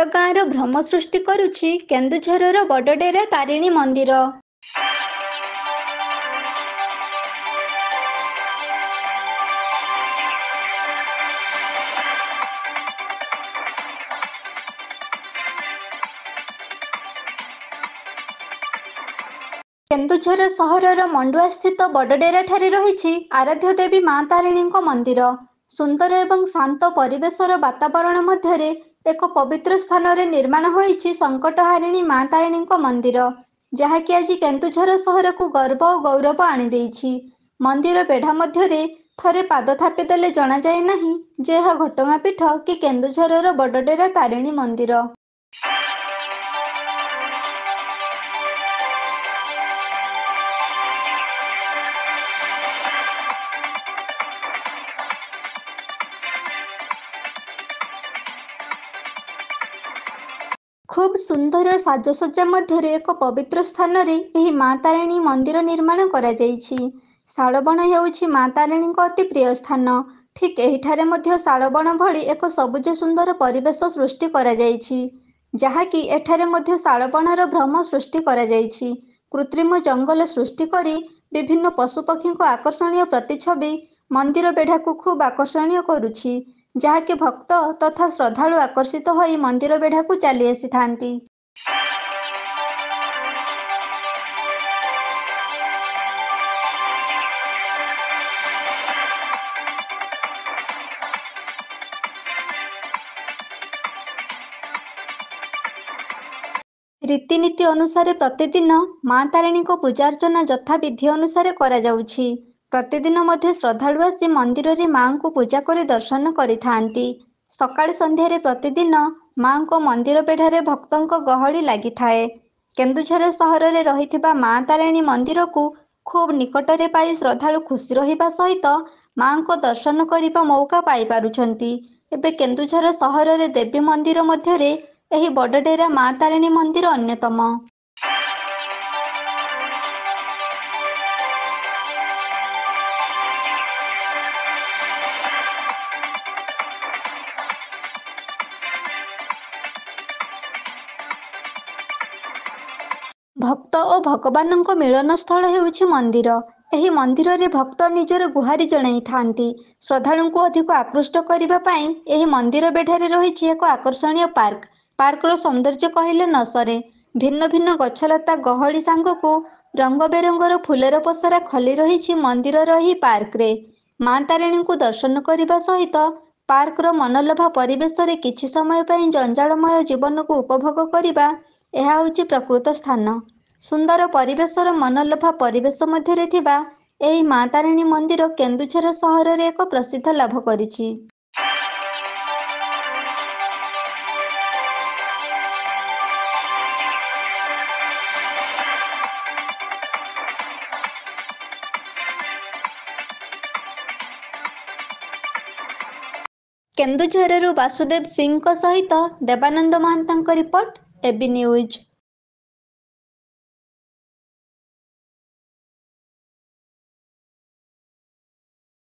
ଛୋଟ ଗାଁର ଭ୍ରମ ସୃଷ୍ଟି କରୁଛି କେନ୍ଦୁଝରର ବଡ଼ଡେରା ତାରିଣୀ ମନ୍ଦିର। କେନ୍ଦୁଝର ସହରର ମଣ୍ଡୁଆସ୍ଥିତ ବଡ଼ଡେରା ଠାରେ ରହିଛି ଆରାଧ୍ୟ ଦେବୀ ମା ତାରିଣୀଙ୍କ ମନ୍ଦିର। ସୁନ୍ଦର ଏବଂ ଶାନ୍ତ ପରିବେଶର ବାତାବରଣ ମଧ୍ୟରେ ଏକ ପବିତ୍ର ସ୍ଥାନରେ ନିର୍ମାଣ ହୋଇଛି ସଙ୍କଟହାରିଣୀ ମା ତାରିଣୀଙ୍କ ମନ୍ଦିର, ଯାହାକି ଆଜି କେନ୍ଦୁଝର ସହରକୁ ଗର୍ବ ଓ ଗୌରବ ଆଣିଦେଇଛି। ମନ୍ଦିର ବେଢ଼ା ମଧ୍ୟରେ ଥରେ ପାଦ ଥାପିଦେଲେ ଜଣାଯାଏ ନାହିଁ ଯେ ଏହା ଘଟଗାଁ ପୀଠ କି କେନ୍ଦୁଝରର ବଡ଼ଡେରା ତାରିଣୀ ମନ୍ଦିର। ଖୁବ୍ ସୁନ୍ଦର ସାଜସଜ୍ଜା ମଧ୍ୟରେ ଏକ ପବିତ୍ର ସ୍ଥାନରେ ଏହି ମା ତାରିଣୀ ମନ୍ଦିର ନିର୍ମାଣ କରାଯାଇଛି। ଶାଳବଣ ହେଉଛି ମା ତାରିଣୀଙ୍କ ଅତି ପ୍ରିୟ ସ୍ଥାନ। ଠିକ୍ ଏହିଠାରେ ମଧ୍ୟ ଶାଳବଣ ଭଳି ଏକ ସବୁଜ ସୁନ୍ଦର ପରିବେଶ ସୃଷ୍ଟି କରାଯାଇଛି, ଯାହାକି ଏଠାରେ ମଧ୍ୟ ଶାଳବଣର ଭ୍ରମ ସୃଷ୍ଟି କରାଯାଇଛି। କୃତ୍ରିମ ଜଙ୍ଗଲ ସୃଷ୍ଟି କରି ବିଭିନ୍ନ ପଶୁପକ୍ଷୀଙ୍କ ଆକର୍ଷଣୀୟ ପ୍ରତିଛବି ମନ୍ଦିର ବେଢ଼ାକୁ ଖୁବ୍ ଆକର୍ଷଣୀୟ କରୁଛି, ଯାହାକି ଭକ୍ତ ତଥା ଶ୍ରଦ୍ଧାଳୁ ଆକର୍ଷିତ ହୋଇ ମନ୍ଦିର ବେଢ଼ାକୁ ଚାଲି ଆସିଥାନ୍ତି। ରୀତିନୀତି ଅନୁସାରେ ପ୍ରତିଦିନ ମା ତାରିଣୀଙ୍କ ପୂଜାର୍ଚ୍ଚନା ଯଥାବିଧି ଅନୁସାରେ କରାଯାଉଛି। ପ୍ରତିଦିନ ମଧ୍ୟ ଶ୍ରଦ୍ଧାଳୁ ଆସି ମନ୍ଦିରରେ ମାଙ୍କୁ ପୂଜା କରି ଦର୍ଶନ କରିଥାନ୍ତି। ସକାଳେ ସନ୍ଧ୍ୟାରେ ପ୍ରତିଦିନ ମାଙ୍କ ମନ୍ଦିର ବେଢ଼ାରେ ଭକ୍ତଙ୍କ ଗହଳି ଲାଗିଥାଏ। କେନ୍ଦୁଝର ସହରରେ ରହିଥିବା ମା ତାରିଣୀ ମନ୍ଦିରକୁ ଖୁବ୍ ନିକଟରେ ପାଇ ଶ୍ରଦ୍ଧାଳୁ ଖୁସି ରହିବା ସହିତ ମାଙ୍କ ଦର୍ଶନ କରିବା ମଉକା ପାଇପାରୁଛନ୍ତି। ଏବେ କେନ୍ଦୁଝର ସହରରେ ଦେବୀ ମନ୍ଦିର ମଧ୍ୟରେ ଏହି ବଡ଼ଡେରା ମା ତାରିଣୀ ମନ୍ଦିର ଅନ୍ୟତମ। ଭକ୍ତ ଓ ଭଗବାନଙ୍କ ମିଳନସ୍ଥଳ ହେଉଛି ମନ୍ଦିର। ଏହି ମନ୍ଦିରରେ ଭକ୍ତ ନିଜର ଗୁହାରି ଜଣାଇଥାନ୍ତି। ଶ୍ରଦ୍ଧାଳୁଙ୍କୁ ଅଧିକ ଆକୃଷ୍ଟ କରିବା ପାଇଁ ଏହି ମନ୍ଦିର ବେଢ଼ାରେ ରହିଛି ଏକ ଆକର୍ଷଣୀୟ ପାର୍କ। ପାର୍କର ସୌନ୍ଦର୍ଯ୍ୟ କହିଲେ ନ ସରେ। ଭିନ୍ନ ଭିନ୍ନ ଗଛଲତା ଗହଳି ସାଙ୍ଗକୁ ରଙ୍ଗବେରଙ୍ଗର ଫୁଲର ପସରା ଖଲି ରହିଛି ମନ୍ଦିରର ଏହି ପାର୍କରେ। ମା ତାରିଣୀଙ୍କୁ ଦର୍ଶନ କରିବା ସହିତ ପାର୍କର ମନଲୋଭା ପରିବେଶରେ କିଛି ସମୟ ପାଇଁ ଜଞ୍ଜାଳମୟ ଜୀବନକୁ ଉପଭୋଗ କରିବା, ଏହା ହେଉଛି ପ୍ରକୃତ ସ୍ଥାନ। ସୁନ୍ଦର ପରିବେଶର ମନଲୋଭା ପରିବେଶ ମଧ୍ୟରେ ଥିବା ଏହି ମା ତାରିଣୀ ମନ୍ଦିର କେନ୍ଦୁଝର ସହରରେ ଏକ ପ୍ରସିଦ୍ଧ ଲାଭ କରିଛି। କେନ୍ଦୁଝରରୁ ବାସୁଦେବ ସିଂଙ୍କ ସହିତ ଦେବାନନ୍ଦ ମହାନ୍ତଙ୍କ ରିପୋର୍ଟ, এবি ନ୍ୟୁଜ୍।